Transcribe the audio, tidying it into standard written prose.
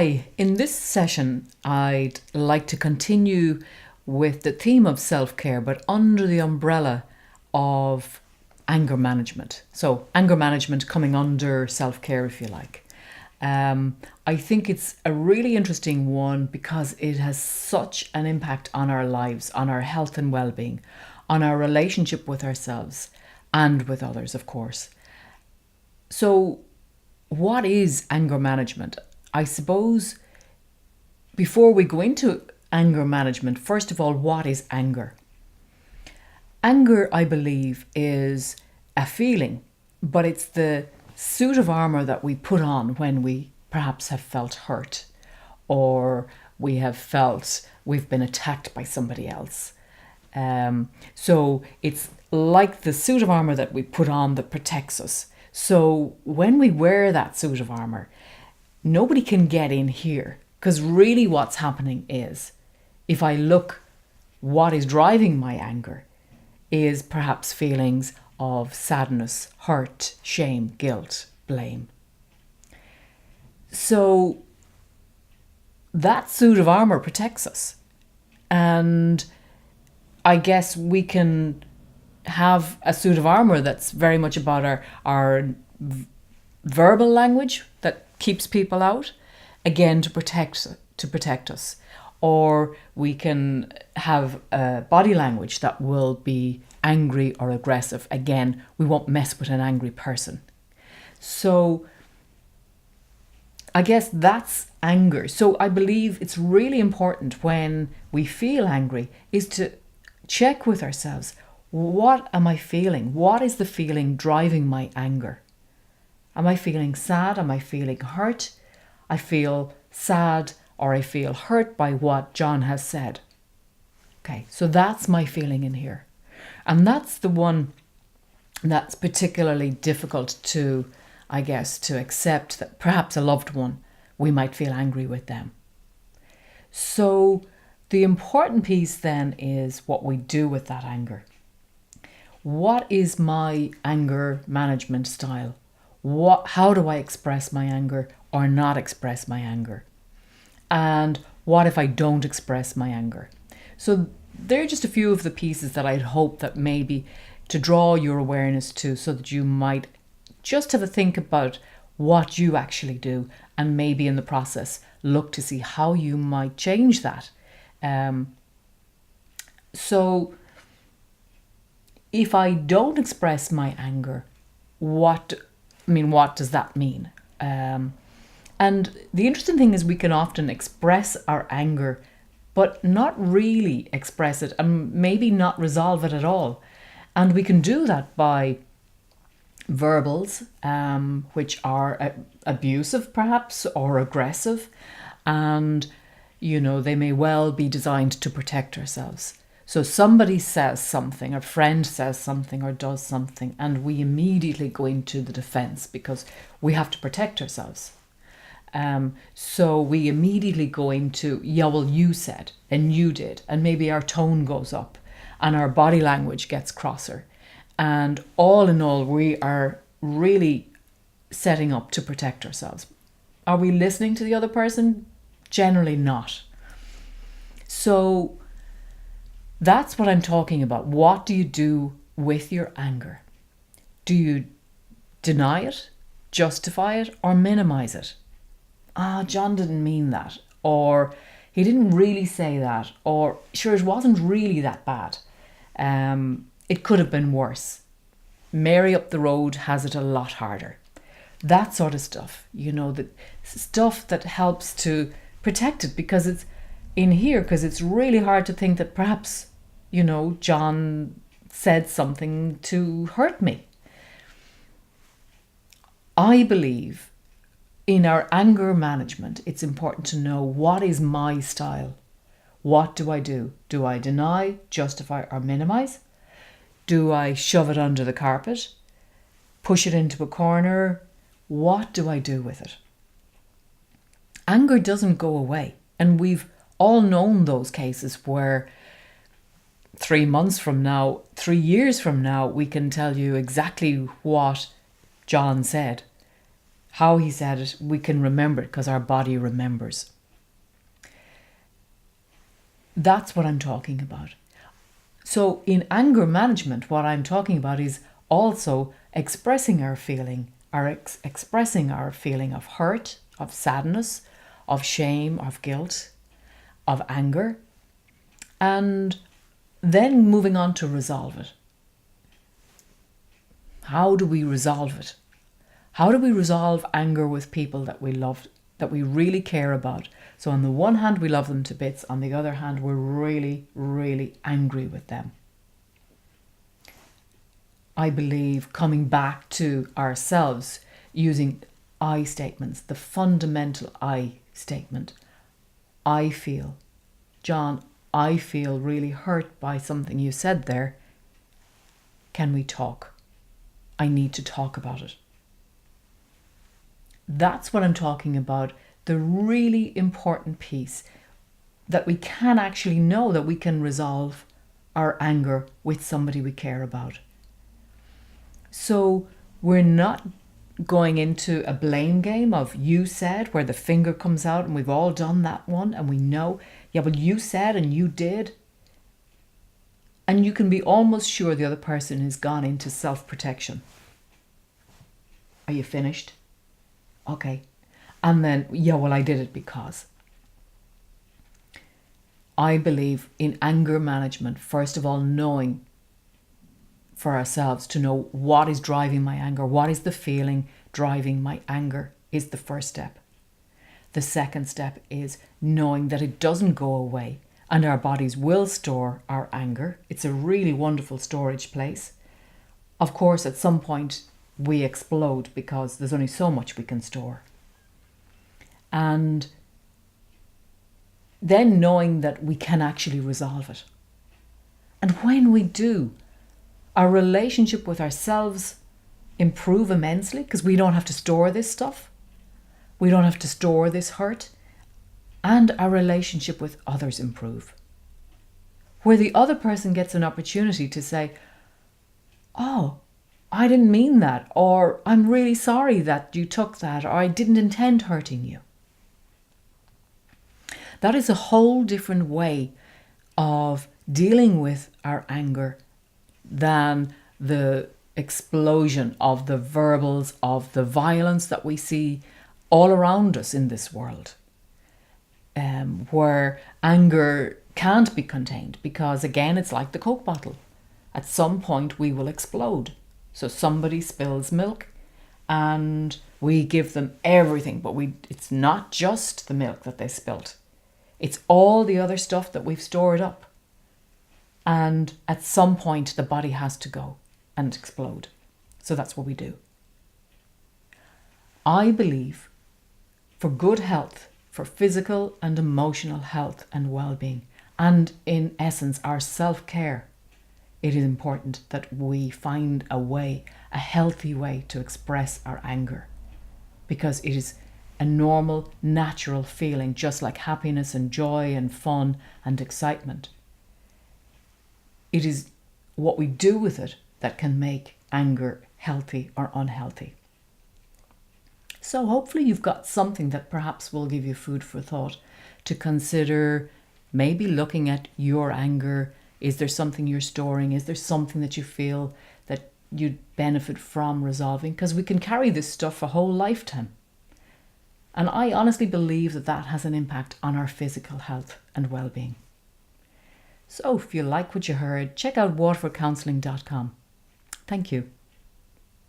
Hi, in this session, I'd like to continue with the theme of self-care, but under the umbrella of anger management. So, anger management coming under self-care, if you like. I think it's a really interesting one because it has such an impact on our lives, on our health and well-being, on our relationship with ourselves and with others, of course. So, what is anger management? I suppose before we go into anger management, first of all, what is anger? Anger, I believe, is a feeling, but it's the suit of armour that we put on when we perhaps have felt hurt or we have felt we've been attacked by somebody else. So it's like the suit of armour that we put on that protects us. So when we wear that suit of armour, nobody can get in here, because really what's happening is, if I look, what is driving my anger is perhaps feelings of sadness, hurt, shame, guilt, blame. So that suit of armour protects us. And I guess we can have a suit of armour that's very much about our verbal language that keeps people out, again to protect us. Or we can have a body language that will be angry or aggressive. Again, we won't mess with an angry person. So I guess that's anger. So I believe it's really important when we feel angry is to check with ourselves. What am I feeling? What is the feeling driving my anger? Am I feeling sad? Am I feeling hurt? I feel sad or I feel hurt by what John has said. Okay, so that's my feeling in here. And that's the one that's particularly difficult to, I guess, to accept, that perhaps a loved one, we might feel angry with them. So the important piece then is what we do with that anger. What is my anger management style? How do I express my anger or not express my anger? And what if I don't express my anger? So they're just a few of the pieces that I'd hope that maybe to draw your awareness to, so that you might just have a think about what you actually do, and maybe in the process look to see how you might change that. So if I don't express my anger, what does that mean? And the interesting thing is we can often express our anger, but not really express it, and maybe not resolve it at all. And we can do that by verbals, which are abusive perhaps, or aggressive. And, they may well be designed to protect ourselves. So somebody says something, a friend says something or does something, and we immediately go into the defense because we have to protect ourselves. So we immediately go into, yeah, well, you said and you did, and maybe our tone goes up and our body language gets crosser. And all in all, we are really setting up to protect ourselves. Are we listening to the other person? Generally not. So that's what I'm talking about. What do you do with your anger? Do you deny it, justify it, or minimize it? John didn't mean that, or he didn't really say that, or sure, it wasn't really that bad. It could have been worse. Mary up the road has it a lot harder. That sort of stuff, the stuff that helps to protect it, because it's in here, because it's really hard to think that perhaps, John said something to hurt me. I believe in our anger management, it's important to know, what is my style? What do I do? Do I deny, justify, or minimize? Do I shove it under the carpet? Push it into a corner? What do I do with it? Anger doesn't go away. And we've all known those cases where 3 months from now, 3 years from now, we can tell you exactly what John said. how he said it, we can remember it because our body remembers. That's what I'm talking about. So in anger management, what I'm talking about is also expressing our feeling, expressing our feeling of hurt, of sadness, of shame, of guilt, of anger, and then moving on to resolve it. How do we resolve it? How do we resolve anger with people that we love, that we really care about? So on the one hand, we love them to bits. On the other hand, we're really, really angry with them. I believe coming back to ourselves using I statements, the fundamental I statement. I feel, John, I feel really hurt by something you said there. Can we talk? I need to talk about it. That's what I'm talking about. The really important piece that we can actually know that we can resolve our anger with somebody we care about. So we're not going into a blame game of you said, where the finger comes out, and we've all done that one, and we know, yeah, well, you said and you did. And you can be almost sure the other person has gone into self-protection. Are you finished? Okay. And then, yeah, well, I did it because. I believe in anger management, first of all, knowing for ourselves to know what is driving my anger, what is the feeling driving my anger is the first step. The second step is knowing that it doesn't go away and our bodies will store our anger. It's a really wonderful storage place. Of course, at some point we explode because there's only so much we can store. And then knowing that we can actually resolve it. And when we do, our relationship with ourselves improve immensely because we don't have to store this stuff. We don't have to store this hurt. And our relationship with others improve. Where the other person gets an opportunity to say, oh, I didn't mean that, or I'm really sorry that you took that, or I didn't intend hurting you. That is a whole different way of dealing with our anger than the explosion of the verbals, of the violence that we see all around us in this world, where anger can't be contained because, again, it's like the Coke bottle. At some point we will explode. So somebody spills milk and we give them everything, but it's not just the milk that they spilt. It's all the other stuff that we've stored up. And at some point, the body has to go and explode. So that's what we do. I believe for good health, for physical and emotional health and well-being, and in essence, our self-care, it is important that we find a way, a healthy way to express our anger, because it is a normal, natural feeling, just like happiness and joy and fun and excitement. It is what we do with it that can make anger healthy or unhealthy. So hopefully you've got something that perhaps will give you food for thought to consider, maybe looking at your anger. Is there something you're storing? Is there something that you feel that you'd benefit from resolving? Because we can carry this stuff a whole lifetime. And I honestly believe that that has an impact on our physical health and well-being. So if you like what you heard, check out waterfordcounselling.com. Thank you.